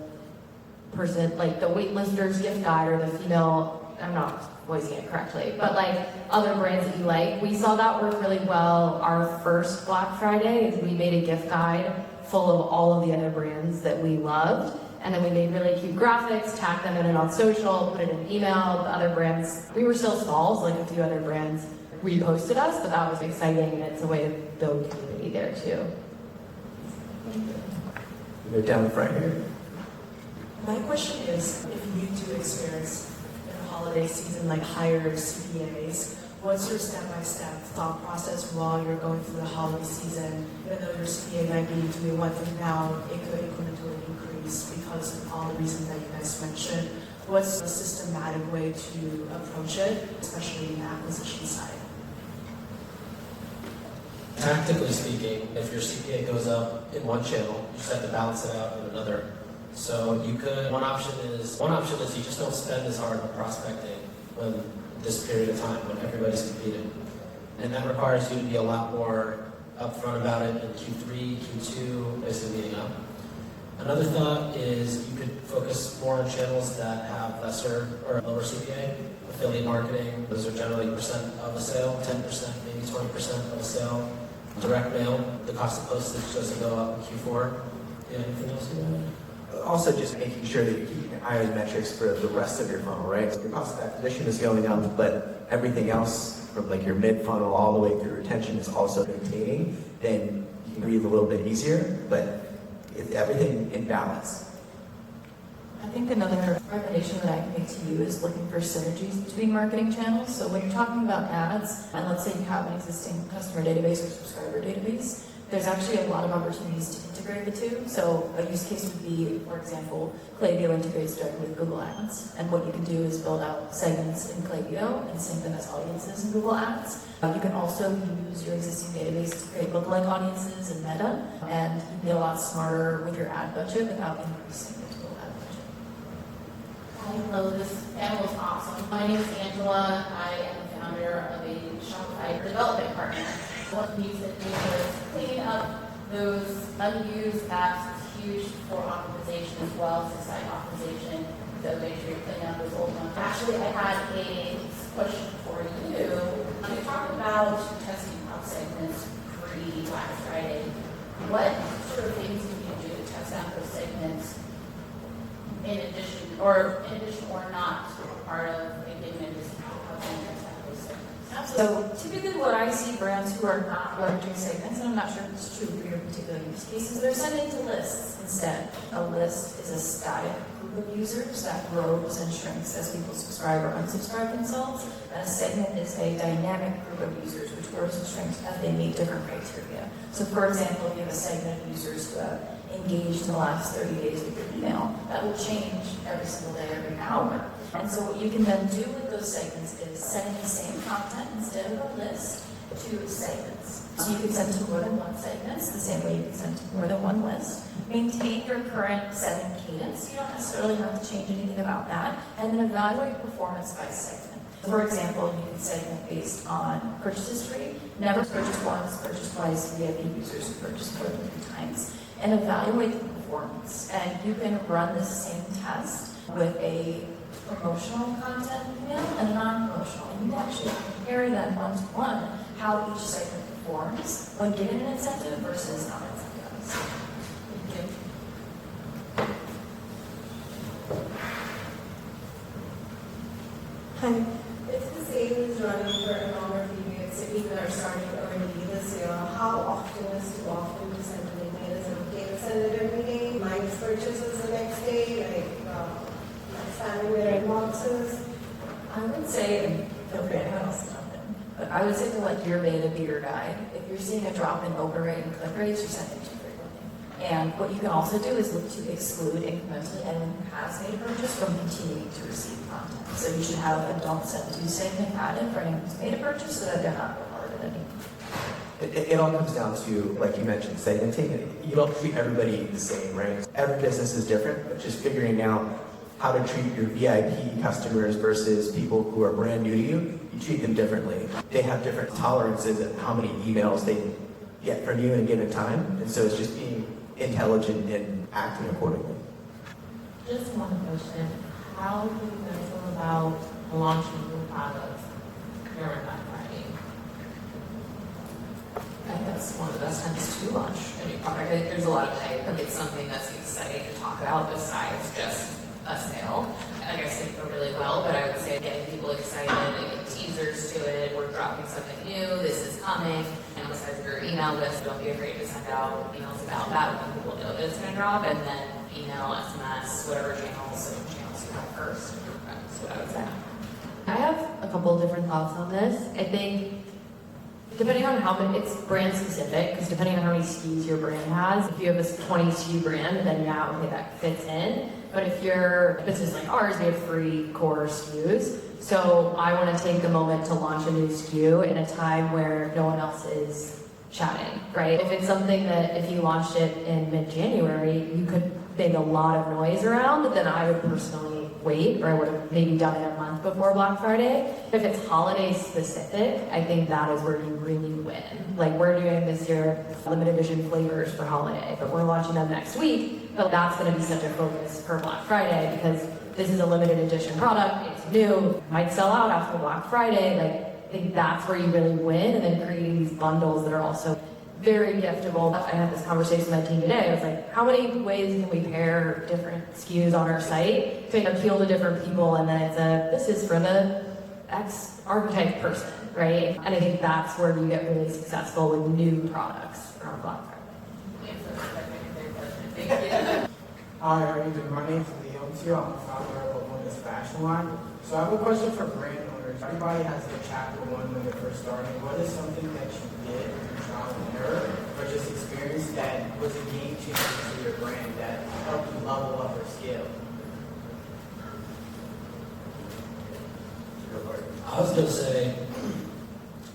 person, like the waitlisters gift guide or the female, I'm not voicing it correctly, but like other brands that you like. We saw that work really well our first Black Friday is we made a gift guide full of all of the other brands that we loved. And then we made really cute graphics, tagged them in it on social, put it in email. The other brands, we were still small, so like a few other brands reposted us, but that was exciting and it's a way to build community there too.
Go down the front here.
My question is, if you do experience in the holiday season like higher CPAs, what's your step-by-step thought process while you're going through the holiday season? Even though your CPA might be doing one thing now, it could incrementally increase because of all the reasons that you guys mentioned. What's a systematic way to approach it, especially in the acquisition side?
Tactically speaking, if your CPA goes up in one channel, you just have to balance it out in another. So you could, one option is you just don't spend as hard on prospecting when this period of time when everybody's competing. And that requires you to be a lot more upfront about it in Q3, Q2, basically leading up. Another thought is you could focus more on channels that have lesser or lower CPA. Affiliate marketing, those are generally percent of a sale, 10%, maybe 20% of a sale. Direct mail, the cost of postage doesn't go up in Q4. Yeah, anything else you want?
Also, just making sure that you're keeping an eye on metrics for the rest of your funnel, right? So your cost of acquisition is going up, but everything else from like your mid-funnel all the way through retention is also maintaining, then you can breathe a little bit easier, but it's everything in balance.
I think another recommendation that I can make to you is looking for synergies between marketing channels. So when you're talking about ads, and let's say you have an existing customer database or subscriber database, there's actually a lot of opportunities to integrate the two. So a use case would be, for example, Klaviyo integrates directly with Google Ads. And what you can do is build out segments in Klaviyo and sync them as audiences in Google Ads. You can also use your existing database to create lookalike audiences in Meta, and you can be a lot smarter with your ad budget without increasing your total ad budget.
Hello, this panel is awesome. My name is Angela. I am the founder of a Shopify development partner. What we used to do was clean up those unused apps. It's huge for optimization as well, so site optimization. So make sure you're cleaning out those old ones. Actually, I had a question for you. You talked about testing out segments pre-Black Friday. What sort of things can you do to test out those segments in addition or not part of a given discount? How can you test out those segments?
So typically what I see brands who are not leveraging segments, and I'm not sure if it's true for your particular use cases, they're sending to lists instead. A list is a static group of users that grows and shrinks as people subscribe or unsubscribe themselves. And a segment is a dynamic group of users which grows and shrinks as they meet different criteria. So for example, if you have a segment of users who have engaged in the last 30 days with your email, that will change every single day, every hour. And so what you can then do with those segments is sending the same content instead of a list to segments. So you can send to more than one segments, the same way you can send to more than one list. Maintain your current sending cadence. You don't necessarily have to change anything about that. And then evaluate performance by segment. For example, you can segment based on purchase history. Never purchase once, purchase twice, VIP users who purchase more than 3 times. And evaluate the performance. And you can run this same test with a promotional content email and a non-promotional. And you can actually compare them one-to-one, how each segment performs when given an incentive versus non-incentives. Thank you.
Hi, if the sale is running for a longer period, so people are starting early this year, how often is too often to send an email? Is it okay to send it every day? Minus purchases the next day, expanding their inboxes?
I would say, and feel free to have something, but I would say to let your beta be your guide. If you're seeing a drop in open rate and click rates, you're sending too frequently. And what you can also do is look to exclude incrementally anyone who has made a purchase from continuing to receive content. So you should have a don't send to segment added for anyone who's made a purchase so that they're not bombarded anymore.
It all comes down to, like you mentioned, segmenting. You don't treat everybody the same, right? Every business is different, but just figuring out how to treat your VIP customers versus people who are brand new to you, you treat them differently. They have different tolerances of how many emails they get from you in a given time, and so it's just being intelligent and acting accordingly.
Just one question. How do you guys feel about launching new products during Black Friday?
I think that's one of the best times to launch a new product. I think there's a lot of hype, and it's something that's exciting to talk about besides just a sale. I guess they go really well, but I would say getting people excited and get teasers to it. We're dropping something new. This is coming. And besides your email list, don't be afraid to send out emails about that when people know that it's going to drop, and then email, SMS, whatever channels you have first. That's what I would say.
I have a couple of different thoughts on this. I think depending on how many, it's brand specific, because depending on how many SKUs your brand has, if you have a 20 SKU brand, then yeah, okay, that fits in. But if you're a business like ours, we have 3 core SKUs. So I want to take a moment to launch a new SKU in a time where no one else is chatting, right? If it's something that if you launched it in mid-January, you could make a lot of noise around, then I would personally wait, or I would have maybe done it a month before Black Friday. If it's holiday specific, I think that is where you really win. Like we're doing this year limited edition flavors for holiday, but we're launching them next week. But that's going to be such a focus for Black Friday because this is a limited edition product. It's new, it might sell out after Black Friday. Like I think that's where you really win, and then creating these bundles that are also very giftable. I had this conversation with my team today. I was like, how many ways can we pair different SKUs on our site to appeal to different people? And then it's this is for the X archetype person, right? And I think that's where you get really successful with new products around Black Friday.
Hi, how are you doing? My name is Leo too. I'm the founder of a women's fashion line. So I have a question for brand owners. Everybody has the chapter one when they're first starting. What is something that you did through trial and error or just experience that was a game changer for your brand that helped you level up or scale?
I was going to say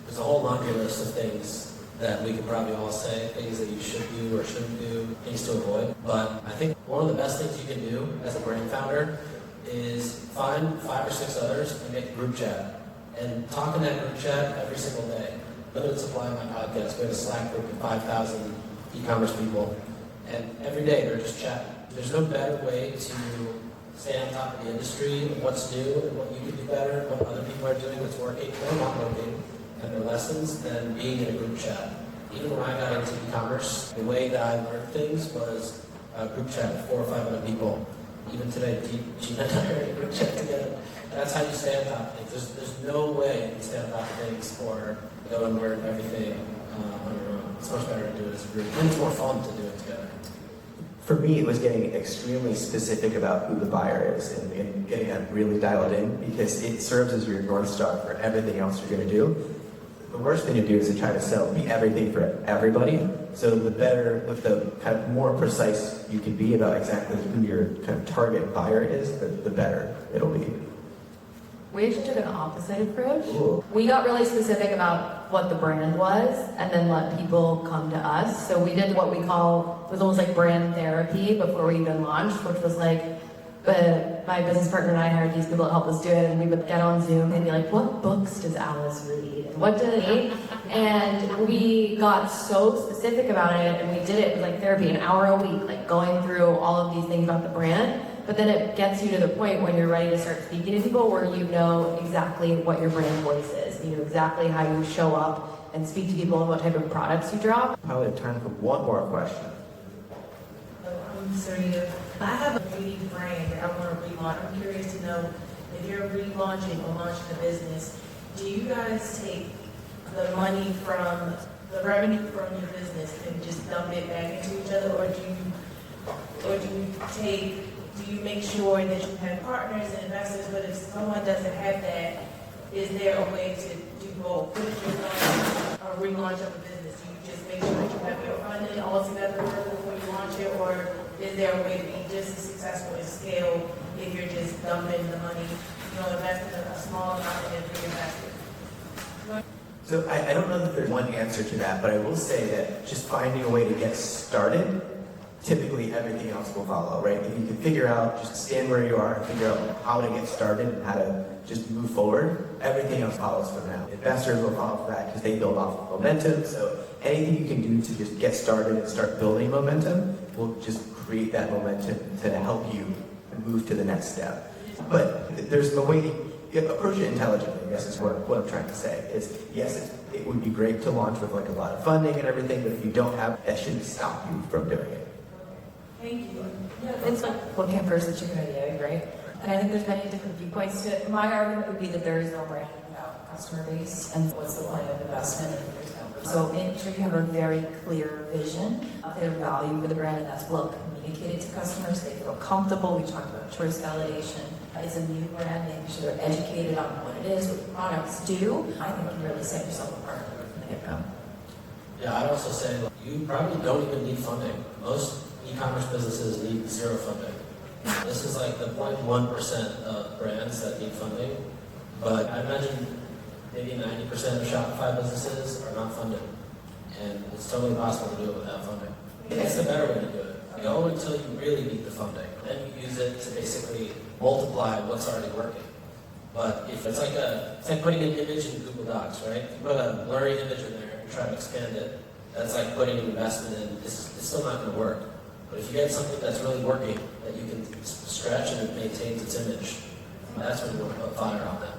there's a whole laundry list of things that we could probably all say, things that you should do or shouldn't do, things to avoid. But I think one of the best things you can do as a brand founder is find 5 or 6 others and make a group chat. And talk in that group chat every single day. Limited supply of my podcast. We have a Slack group of 5,000 e-commerce people. And every day they're just chatting. There's no better way to stay on top of the industry, what's new and what you can do better, what other people are doing that's working or not working, and their lessons than being in a group chat. Even when I got into e-commerce, the way that I learned things was a group chat with 4 or 5 other people. Even today, Gina and I are in a group chat together. And that's how you stay on top of things. There's no way you can stay on top of things or go and learn everything on your own. It's much better to do it as a group. And it's more fun to do it together.
For me, it was getting extremely specific about who the buyer is and getting that really dialed in because it serves as your North Star for everything else you're going to do. The worst thing to do is to try to be everything for everybody. So the better, the kind of more precise you can be about exactly who your kind of target buyer is, the better it'll be.
We actually took an opposite approach.
Ooh.
We got really specific about what the brand was and then let people come to us. So we did what we call, it was almost like brand therapy before we even launched, which was like, my business partner and I hired these people to help us do it, and we would get on Zoom and be like, what books does Alice read? And what does it? And we got so specific about it, and we did it with like therapy, an hour a week, like going through all of these things about the brand. But then it gets you to the point when you're ready to start speaking to people where you know exactly what your brand voice is. You know exactly how you show up and speak to people and what type of products you drop.
Probably have time for one more question.
I'm Serena. I have a beauty brand that I want to relaunch. I'm curious to know if you're relaunching or launching a business, do you guys take the money from the revenue from your business and just dump it back into each other, or do you make sure that you have partners and investors? But if someone doesn't have that, is there a way to do both? A relaunch of a business? Do you just make sure that you have your funding all together before you launch it, or is there a way to be just as successful and scale if you're just dumping the money, investing a small amount and then reinvesting?
So I don't know that there's one answer to that, but I will say that just finding a way to get started, typically everything else will follow, right? If you can figure out, just stand where you are and figure out how to get started and how to just move forward, everything else follows from now. Investors will follow for that because they build off of momentum. So anything you can do to just get started and start building momentum will just create that momentum to help you move to the next step. But there's a way to approach it intelligently, I guess is what I'm trying to say. Is yes, it would be great to launch with like a lot of funding and everything, but if you don't have, that shouldn't stop you from doing it.
Thank you.
Yeah, it's like what came first, the chicken or the egg, right? And I think there's many different viewpoints to it. My argument would be that there is no brand without customer base, and what's the point of investment if there's no brand? So make sure you have a very clear vision of their value for the brand, and that's well communicated to customers. They feel comfortable. We talked about choice validation. It's a new brand, making sure they're educated on what it is, what the products do. I think you really set yourself apart from the get-go.
Yeah, I'd also say you probably don't even need funding. Most e-commerce businesses need zero funding. This is like the 0.1% of brands that need funding, but I imagine maybe 90% of Shopify businesses are not funded. And it's totally possible to do it without funding. It's the better way to do it. You go until you really need the funding. Then you use it to basically multiply what's already working. But if it's like putting an image in Google Docs, right? You put a blurry image in there and try to expand it. That's like putting an investment in. It's still not going to work. But if you get something that's really working, that you can stretch and it maintains its image, that's when you want to put fire on that.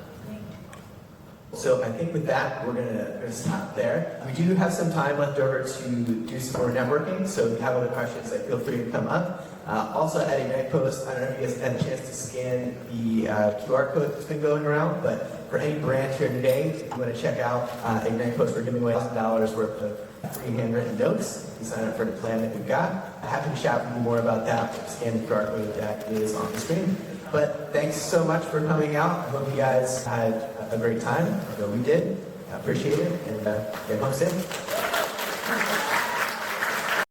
So I think with that, we're gonna stop there. We do have some time left over to do some more networking, so if you have other questions, feel free to come up. Also at IgnitePOST, I don't know if you guys had a chance to scan the QR code that's been going around, but for any brand here today, if you want to check out IgnitePOST, we're giving away $1,000 worth of free handwritten notes. You sign up for the plan that we've got. Happy to chat with you more about that. Scan the QR code that is on the screen. But thanks so much for coming out. I hope you guys had a great time. I know we did. I appreciate it. And get home safe.